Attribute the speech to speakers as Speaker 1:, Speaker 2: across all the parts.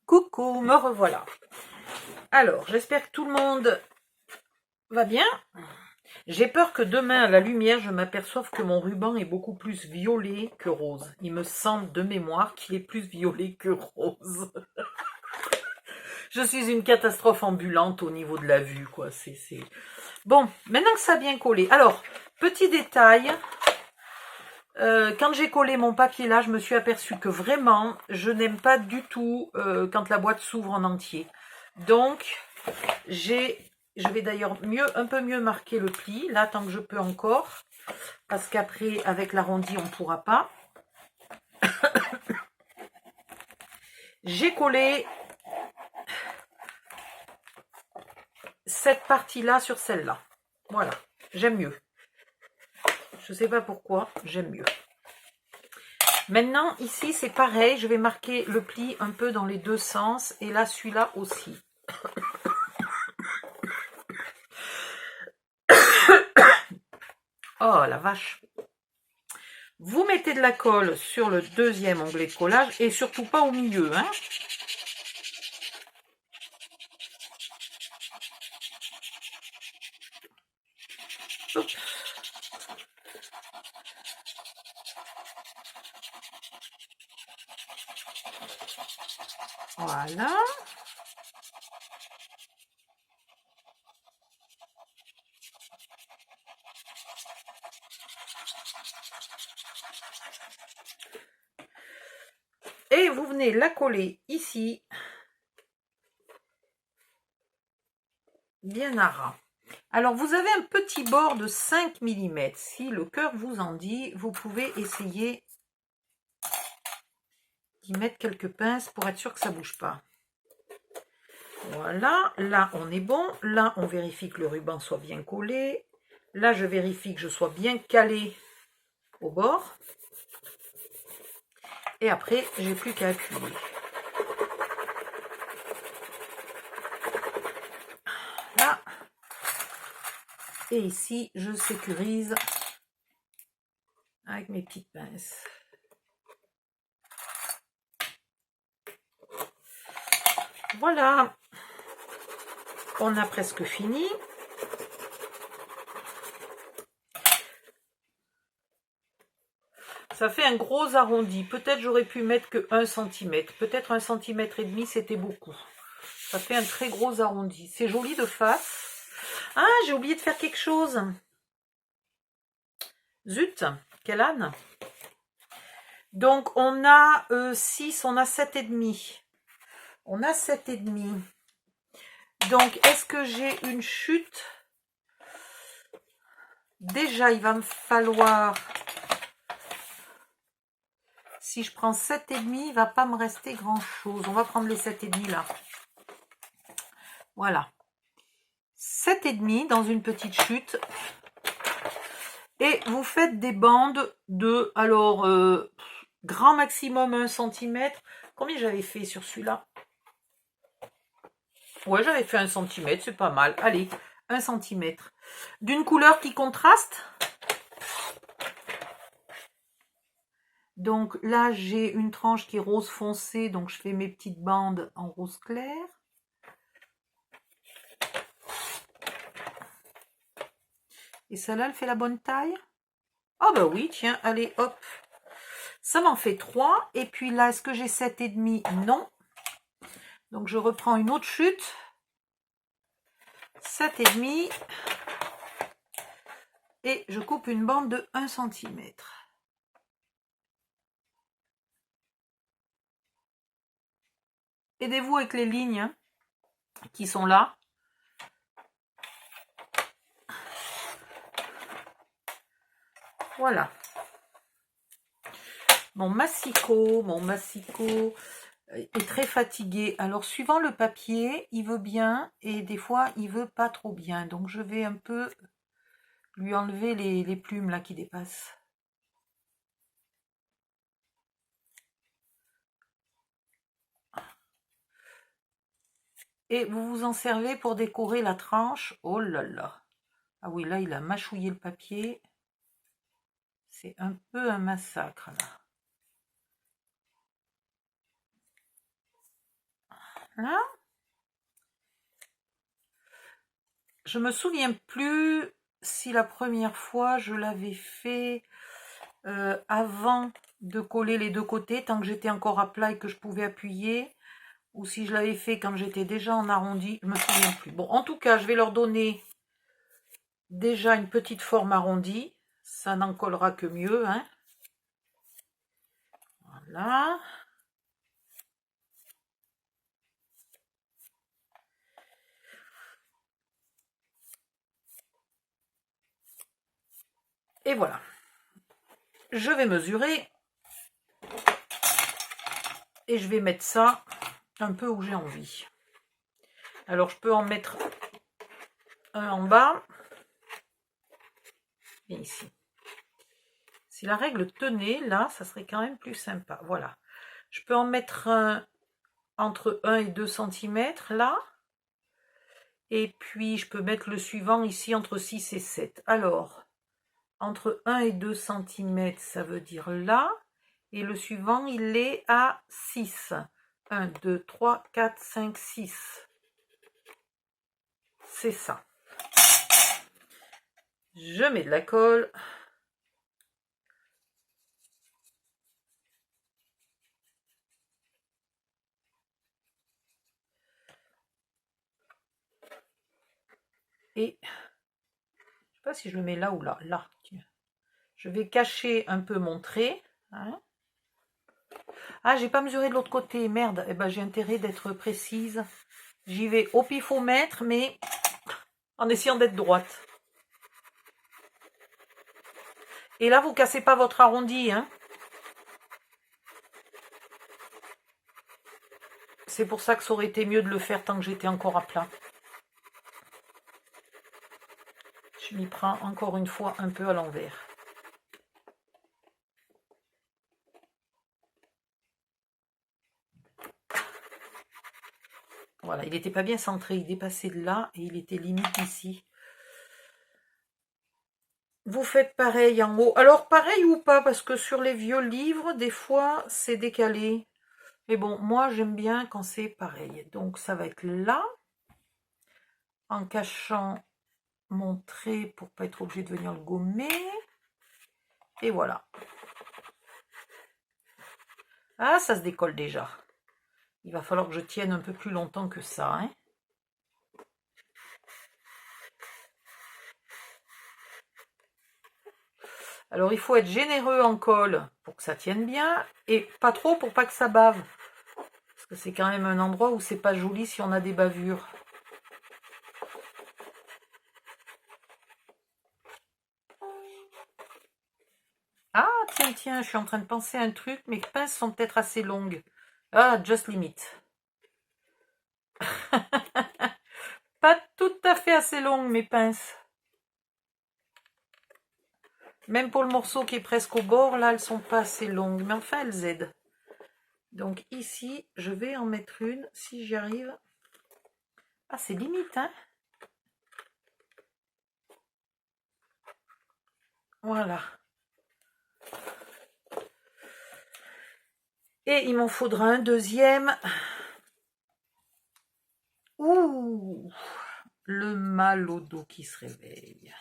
Speaker 1: Coucou, me revoilà. Alors, j'espère que tout le monde va bien. J'ai peur que demain, à la lumière, je m'aperçoive que mon ruban est beaucoup plus violet que rose. Il me semble de mémoire qu'il est plus violet que rose. Je suis une catastrophe ambulante au niveau de la vue, quoi. Bon, maintenant que ça a bien collé. Alors, petit détail. Quand j'ai collé mon papier là, je me suis aperçue que vraiment, je n'aime pas du tout quand la boîte s'ouvre en entier. Donc, je vais d'ailleurs un peu mieux marquer le pli, là, tant que je peux encore, parce qu'après, avec l'arrondi, on ne pourra pas. J'ai collé cette partie-là sur celle-là. Voilà, j'aime mieux. Je ne sais pas pourquoi, j'aime mieux. Maintenant, ici, c'est pareil, je vais marquer le pli un peu dans les deux sens, et là, celui-là aussi. Oh, la vache! Vous mettez de la colle sur le deuxième onglet de collage, et surtout pas au milieu, hein. Hop. Voilà. Et vous venez la coller ici, bien à ras. Alors, vous avez un petit bord de 5 mm. Si le cœur vous en dit, vous pouvez essayer d'y mettre quelques pinces pour être sûr que ça ne bouge pas. Voilà, là on est bon. Là, on vérifie que le ruban soit bien collé. Là, je vérifie que je sois bien calé au bord. Et après, j'ai plus qu'à appuyer. Là. Et ici, je sécurise avec mes petites pinces. Voilà. On a presque fini. Ça fait un gros arrondi. Peut-être j'aurais pu mettre que 1 cm. Peut-être 1,5 cm, c'était beaucoup. Ça fait un très gros arrondi. C'est joli de face. Ah, j'ai oublié de faire quelque chose. Zut, quel âne. Donc, on a 6, on a 7,5. On a 7,5. Donc, est-ce que j'ai une chute? Déjà, il va me falloir... Si je prends 7,5, il ne va pas me rester grand-chose. On va prendre les 7,5 là. Voilà. 7,5 dans une petite chute. Et vous faites des bandes de, alors, grand maximum 1 cm. Combien j'avais fait sur celui-là? Ouais, j'avais fait 1 cm, c'est pas mal. Allez, 1 cm. D'une couleur qui contraste. Donc là, j'ai une tranche qui est rose foncé, donc je fais mes petites bandes en rose clair. Et celle-là, elle fait la bonne taille? Oh bah oui, tiens, allez, hop. Ça m'en fait 3. Et puis là, est-ce que j'ai 7,5? Non. Donc je reprends une autre chute. 7,5. Et je coupe une bande de 1 cm. Aidez-vous avec les lignes qui sont là. Voilà. Mon massicot est très fatigué. Alors, suivant le papier, il veut bien et des fois, il veut pas trop bien. Donc, je vais un peu lui enlever les plumes là qui dépassent. Et vous vous en servez pour décorer la tranche. Oh là là. Ah oui, là, il a mâchouillé le papier. C'est un peu un massacre, là. Là. Je me souviens plus si la première fois je l'avais fait avant de coller les deux côtés, tant que j'étais encore à plat et que je pouvais appuyer, ou si je l'avais fait quand j'étais déjà en arrondi, je me souviens plus. Bon, en tout cas, je vais leur donner déjà une petite forme arrondie, ça n'en collera que mieux, hein. Voilà. Et voilà. Je vais mesurer et je vais mettre ça un peu où j'ai envie. Alors, je peux en mettre un en bas et ici. Si la règle tenait, là, ça serait quand même plus sympa. Voilà. Je peux en mettre un entre 1 et 2 cm, là. Et puis, je peux mettre le suivant ici entre 6 et 7. Alors, entre 1 et 2 cm, ça veut dire là. Et le suivant, il est à 6. 1, 2, 3, 4, 5, 6. C'est ça. Je mets de la colle. Et je ne sais pas si je le mets là ou là. Là. Je vais cacher un peu mon trait. Hein. Ah, j'ai pas mesuré de l'autre côté. Merde. Eh ben, j'ai intérêt d'être précise. J'y vais au pifomètre, mais en essayant d'être droite. Et là, vous cassez pas votre arrondi, hein. C'est pour ça que ça aurait été mieux de le faire tant que j'étais encore à plat. Je m'y prends encore une fois un peu à l'envers. Voilà, il n'était pas bien centré, il dépassait de là et il était limite ici. Vous faites pareil en haut. Alors pareil ou pas, parce que sur les vieux livres, des fois, c'est décalé. Mais bon, moi, j'aime bien quand c'est pareil. Donc, ça va être là, en cachant mon trait pour pas être obligé de venir le gommer. Et voilà. Ah, ça se décolle déjà. Il va falloir que je tienne un peu plus longtemps que ça, hein. Alors, il faut être généreux en colle pour que ça tienne bien et pas trop pour pas que ça bave. Parce que c'est quand même un endroit où c'est pas joli si on a des bavures. Ah, tiens, tiens, je suis en train de penser à un truc. Mes pinces sont peut-être assez longues. Ah, just limit. Pas tout à fait assez longues, mes pinces. Même pour le morceau qui est presque au bord, là, elles sont pas assez longues. Mais enfin, elles aident. Donc ici, je vais en mettre une, si j'y arrive. Ah, c'est limite, hein. Voilà. Et il m'en faudra un deuxième. Ouh, le mal au dos qui se réveille.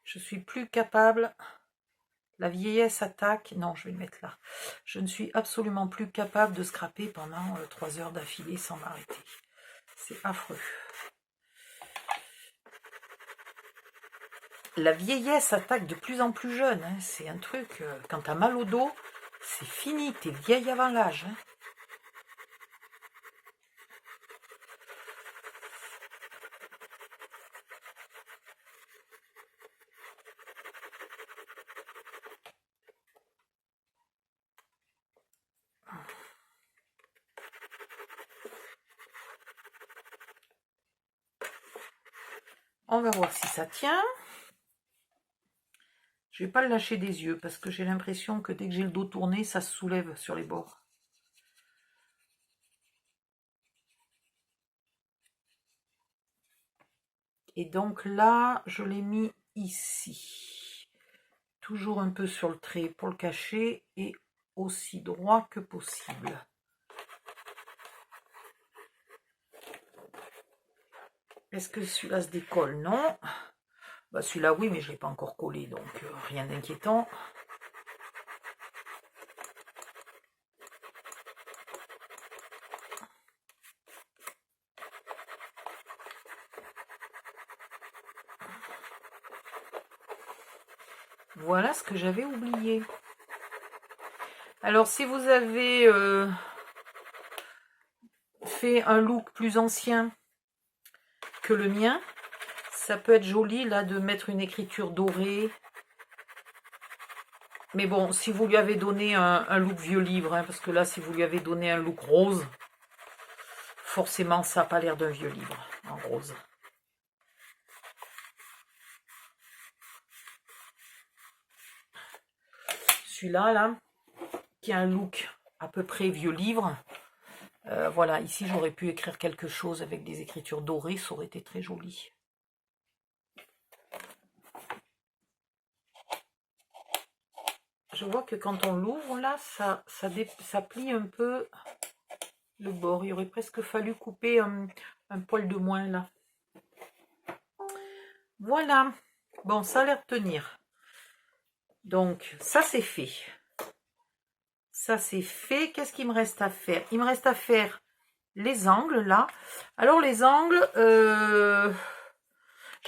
Speaker 1: Je suis plus capable. La vieillesse attaque. Non, je vais le mettre là. Je ne suis absolument plus capable de scraper pendant 3 heures d'affilée sans m'arrêter. C'est affreux. La vieillesse attaque de plus en plus jeune. Hein. C'est un truc, quand t'as mal au dos, c'est fini. T'es vieille avant l'âge. Hein. On va voir si ça tient. Je vais pas le lâcher des yeux parce que j'ai l'impression que dès que j'ai le dos tourné, ça se soulève sur les bords. Et donc là, je l'ai mis ici. toujours un peu sur le trait pour le cacher et aussi droit que possible. Est-ce que celui-là se décolle? Non. Bah, celui-là, oui, mais je ne l'ai pas encore collé, donc rien d'inquiétant. Voilà ce que j'avais oublié. Alors, si vous avez fait un look plus ancien que le mien, ça peut être joli là de mettre une écriture dorée. Mais bon, si vous lui avez donné un look vieux livre, hein, parce que là, si vous lui avez donné un look rose, forcément, ça n'a pas l'air d'un vieux livre en rose. Celui-là, là, qui a un look à peu près vieux livre. Voilà, ici, j'aurais pu écrire quelque chose avec des écritures dorées, ça aurait été très joli. Je vois que quand on l'ouvre, là, ça plie un peu le bord. Il aurait presque fallu couper un poil de moins, là. Voilà. Bon, ça a l'air de tenir. Donc, ça, c'est fait. Ça, c'est fait. Qu'est-ce qu'il me reste à faire? Il me reste à faire les angles, là. Alors, les angles, je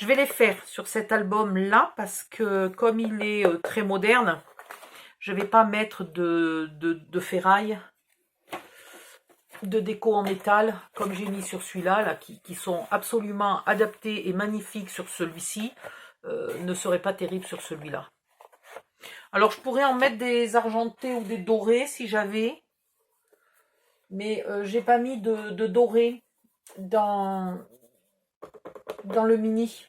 Speaker 1: vais les faire sur cet album-là, parce que comme il est très moderne, je ne vais pas mettre de ferraille, de déco en métal, comme j'ai mis sur celui-là, là, qui sont absolument adaptés et magnifiques sur celui-ci, ne seraient pas terribles sur celui-là. Alors, je pourrais en mettre des argentés ou des dorés si j'avais, mais j'ai pas mis de doré dans le mini.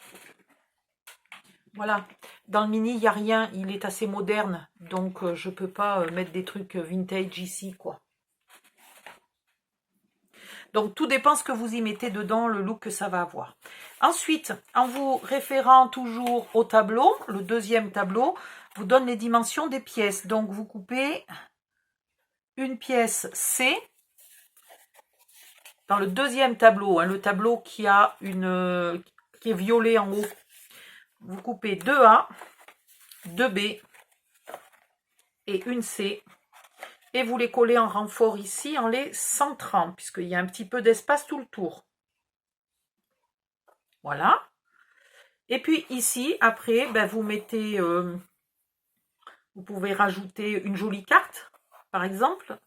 Speaker 1: Voilà, dans le mini, il n'y a rien, il est assez moderne, donc je peux pas mettre des trucs vintage ici, quoi. Donc, tout dépend ce que vous y mettez dedans, le look que ça va avoir. Ensuite, en vous référant toujours au tableau, le deuxième tableau vous donne les dimensions des pièces. Donc, vous coupez une pièce C dans le deuxième tableau, hein, le tableau qui a qui est violet en haut. Vous coupez 2A, 2B et une C. Et vous les collez en renfort ici en les centrant, puisqu'il y a un petit peu d'espace tout le tour. Voilà. Et puis ici, après, ben, vous mettez, vous pouvez rajouter une jolie carte, par exemple,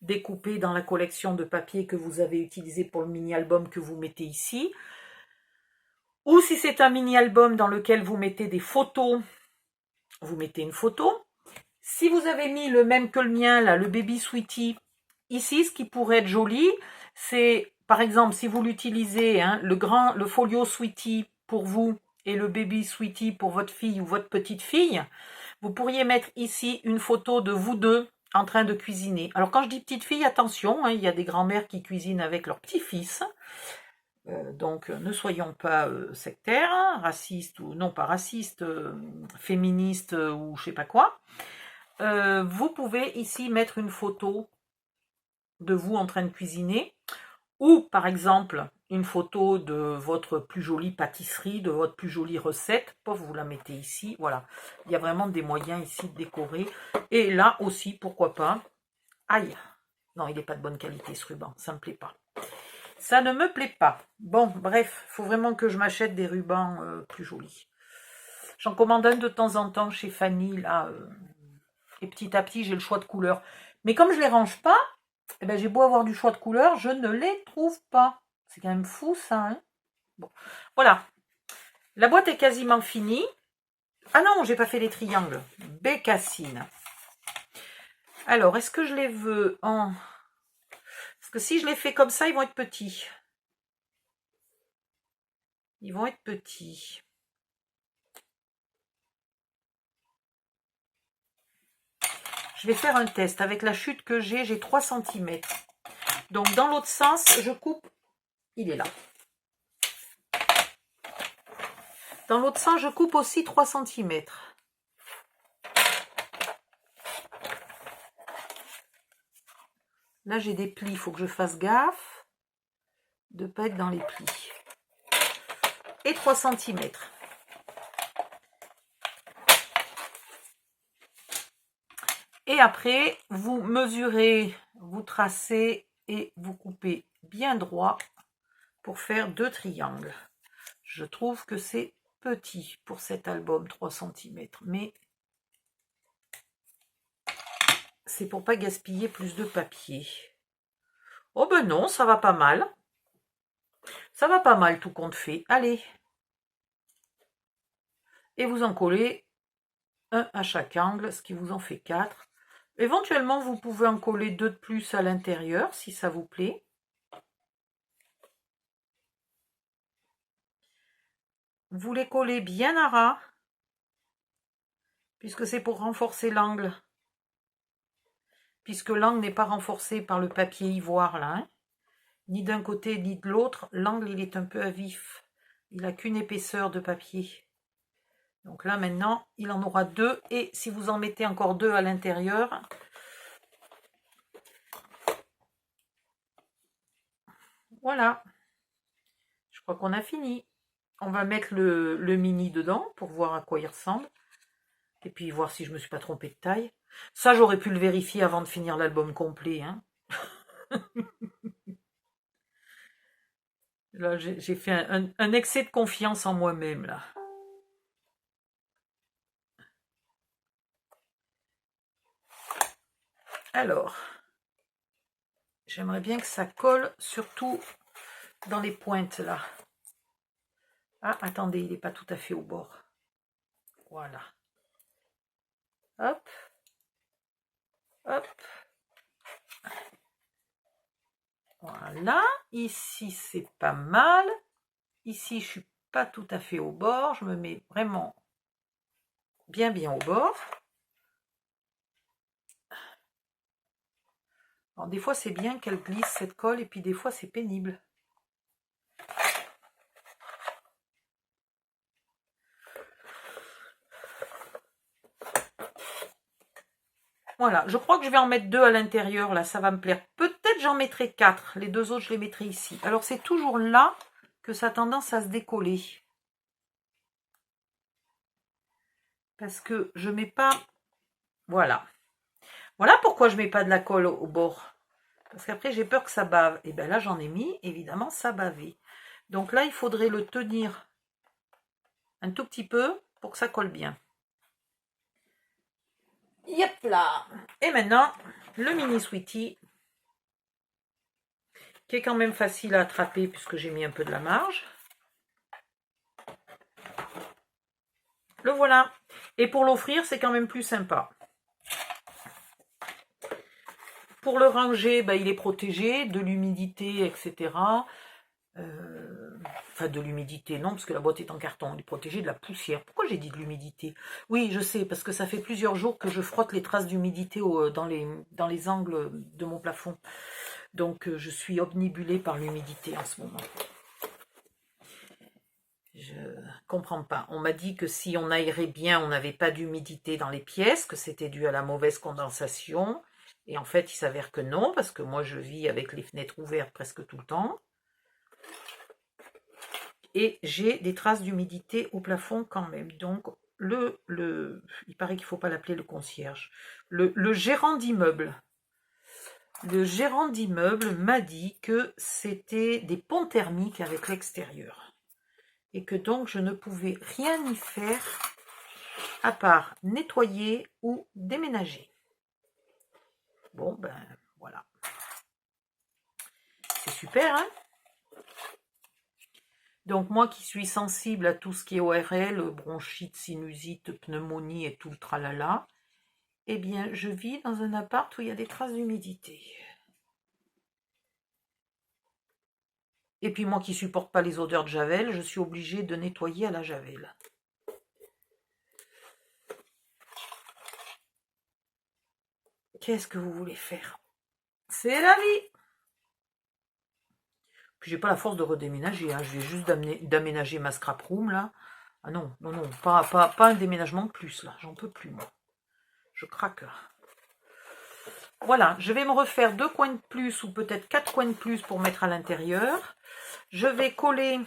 Speaker 1: découpée dans la collection de papier que vous avez utilisé pour le mini-album que vous mettez ici. Ou si c'est un mini-album dans lequel vous mettez des photos, vous mettez une photo. Si vous avez mis le même que le mien, là, le Baby Sweetie, ici, ce qui pourrait être joli, c'est, par exemple, si vous l'utilisez, hein, le folio Sweetie pour vous et le Baby Sweetie pour votre fille ou votre petite fille, vous pourriez mettre ici une photo de vous deux en train de cuisiner. Alors, quand je dis petite fille, attention, hein, il y a des grands-mères qui cuisinent avec leur petit-fils. Donc, ne soyons pas sectaires, hein, racistes, ou non pas racistes, féministes ou je sais pas quoi. Vous pouvez ici mettre une photo de vous en train de cuisiner, ou par exemple une photo de votre plus jolie pâtisserie, de votre plus jolie recette. Vous la mettez ici, voilà. Il y a vraiment des moyens ici de décorer. Et là aussi, pourquoi pas. Aïe, non, il n'est pas de bonne qualité ce ruban, ça ne me plaît pas. Ça ne me plaît pas. Bon, bref, il faut vraiment que je m'achète des rubans plus jolis. J'en commande un de temps en temps chez Fanny, là, et petit à petit, j'ai le choix de couleurs. Mais comme je ne les range pas, eh ben, j'ai beau avoir du choix de couleurs, je ne les trouve pas. C'est quand même fou, ça. Hein, bon, voilà. La boîte est quasiment finie. Ah non, j'ai pas fait les triangles. Bécassine. Alors, est-ce que je les veux en... Parce que si je les fais comme ça, ils vont être petits. Ils vont être petits. Je vais faire un test. Avec la chute que j'ai 3 cm. Donc, dans l'autre sens, je coupe. Il est là. Dans l'autre sens, je coupe aussi 3 cm. Là, j'ai des plis, il faut que je fasse gaffe de ne pas être dans les plis. Et 3 cm. Et après, vous mesurez, vous tracez et vous coupez bien droit pour faire 2 triangles. Je trouve que c'est petit pour cet album, 3 cm, mais c'est pour pas gaspiller plus de papier. Oh ben non, ça va pas mal. Ça va pas mal tout compte fait. Allez. Et vous en collez un à chaque angle, ce qui vous en fait 4. Éventuellement, vous pouvez en coller 2 de plus à l'intérieur, si ça vous plaît. Vous les collez bien à ras, puisque c'est pour renforcer l'angle. Puisque l'angle n'est pas renforcé par le papier ivoire, là. Hein. Ni d'un côté, ni de l'autre. L'angle, il est un peu à vif. Il n'a qu'une épaisseur de papier. Donc là, maintenant, il en aura 2. Et si vous en mettez encore 2 à l'intérieur, voilà. Je crois qu'on a fini. On va mettre le mini dedans pour voir à quoi il ressemble. Et puis voir si je ne me suis pas trompée de taille. Ça, j'aurais pu le vérifier avant de finir l'album complet. Hein. Là, j'ai fait un excès de confiance en moi-même, là. Alors, j'aimerais bien que ça colle, surtout dans les pointes, là. Ah, attendez, il n'est pas tout à fait au bord. Voilà. Hop. Hop. Voilà. Ici, c'est pas mal. Ici, je suis pas tout à fait au bord. Je me mets vraiment bien au bord. Alors, des fois, c'est bien qu'elle glisse cette colle, et puis des fois, c'est pénible. Voilà, je crois que je vais en mettre 2 à l'intérieur, là, ça va me plaire. Peut-être j'en mettrai 4, les 2 autres, je les mettrai ici. Alors, c'est toujours là que ça a tendance à se décoller. Parce que je mets pas... Voilà. Voilà pourquoi je mets pas de la colle au bord. Parce qu'après, j'ai peur que ça bave. Et bien là, j'en ai mis, évidemment, ça bavait. Donc là, il faudrait le tenir un tout petit peu pour que ça colle bien. Yep là. Et maintenant, le mini sweetie, qui est quand même facile à attraper puisque j'ai mis un peu de la marge. Le voilà. Et pour l'offrir, c'est quand même plus sympa. Pour le ranger, ben, il est protégé de l'humidité, etc. Enfin, de l'humidité, non, parce que la boîte est en carton. Il est protégé de la poussière. Pourquoi j'ai dit de l'humidité? Oui, je sais, parce que ça fait plusieurs jours que je frotte les traces d'humidité dans les angles de mon plafond. Donc, je suis obnubilée par l'humidité en ce moment. Je comprends pas. On m'a dit que si on aérait bien, on n'avait pas d'humidité dans les pièces, que c'était dû à la mauvaise condensation. Et en fait, il s'avère que non, parce que moi, je vis avec les fenêtres ouvertes presque tout le temps. Et j'ai des traces d'humidité au plafond quand même. Donc, il paraît qu'il ne faut pas l'appeler le concierge. Le gérant d'immeuble. Le gérant d'immeuble m'a dit que c'était des ponts thermiques avec l'extérieur. Et que donc, je ne pouvais rien y faire à part nettoyer ou déménager. Bon, ben, voilà. C'est super, hein? Donc, moi qui suis sensible à tout ce qui est ORL, bronchite, sinusite, pneumonie et tout le tralala, eh bien, je vis dans un appart où il y a des traces d'humidité. Et puis, moi qui supporte pas les odeurs de javel, je suis obligée de nettoyer à la javel. Qu'est-ce que vous voulez faire? C'est la vie! Puis j'ai pas la force de redéménager, hein. Je viens juste d'aménager ma scrap room là. Ah non, non, non, pas un déménagement de plus là, j'en peux plus moi. Je craque. Voilà, je vais me refaire 2 coins de plus ou peut-être 4 coins de plus pour mettre à l'intérieur. Je vais coller...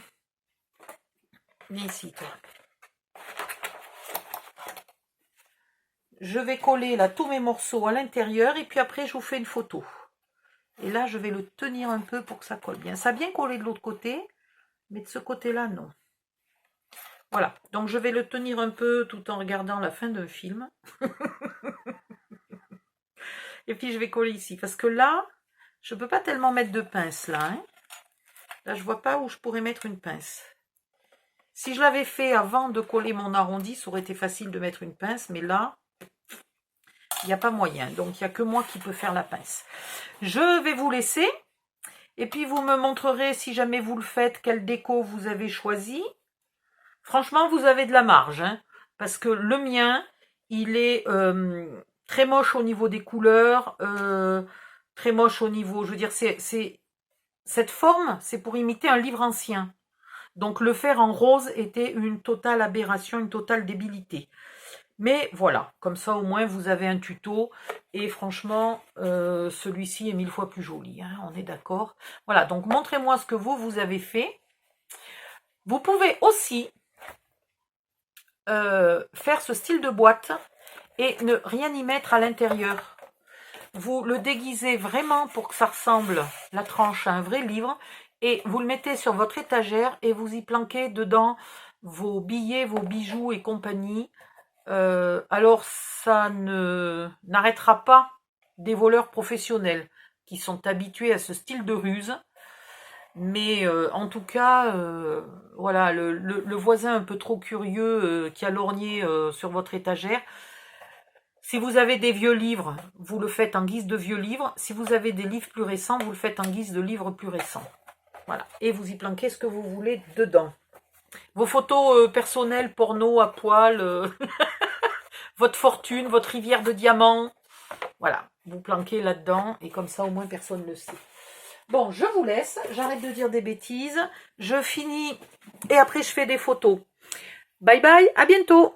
Speaker 1: Viens ici, toi. Je vais coller là tous mes morceaux à l'intérieur et puis après je vous fais une photo. Et là, je vais le tenir un peu pour que ça colle bien. Ça a bien collé de l'autre côté, mais de ce côté-là, non. Voilà, donc je vais le tenir un peu tout en regardant la fin d'un film. Et puis je vais coller ici, parce que là, je ne peux pas tellement mettre de pince, là. Hein. Là, je ne vois pas où je pourrais mettre une pince. Si je l'avais fait avant de coller mon arrondi, ça aurait été facile de mettre une pince, mais là, il n'y a pas moyen. Donc, il n'y a que moi qui peux faire la pince. Je vais vous laisser. Et puis, vous me montrerez, si jamais vous le faites, quelle déco vous avez choisi. Franchement, vous avez de la marge. Hein, parce que le mien, il est très moche au niveau des couleurs. Très moche au niveau... Je veux dire, cette forme, c'est pour imiter un livre ancien. Donc, le faire en rose était une totale aberration, une totale débilité. Mais voilà, comme ça au moins vous avez un tuto. Et franchement, celui-ci est 1000 fois plus joli, hein, on est d'accord. Voilà, donc montrez-moi ce que vous avez fait. Vous pouvez aussi faire ce style de boîte et ne rien y mettre à l'intérieur. Vous le déguisez vraiment pour que ça ressemble, la tranche, à un vrai livre. Et vous le mettez sur votre étagère et vous y planquez dedans vos billets, vos bijoux et compagnie. Alors ça n'arrêtera pas des voleurs professionnels qui sont habitués à ce style de ruse. Mais en tout cas, voilà, le voisin un peu trop curieux qui a lorgné sur votre étagère. Si vous avez des vieux livres, vous le faites en guise de vieux livres. Si vous avez des livres plus récents, vous le faites en guise de livres plus récents. Voilà. Et vous y planquez ce que vous voulez dedans. Vos photos personnelles, porno, à poil, votre fortune, votre rivière de diamants. Voilà, vous planquez là-dedans et comme ça au moins personne ne le sait. Bon, je vous laisse, j'arrête de dire des bêtises. Je finis et après je fais des photos. Bye bye, à bientôt.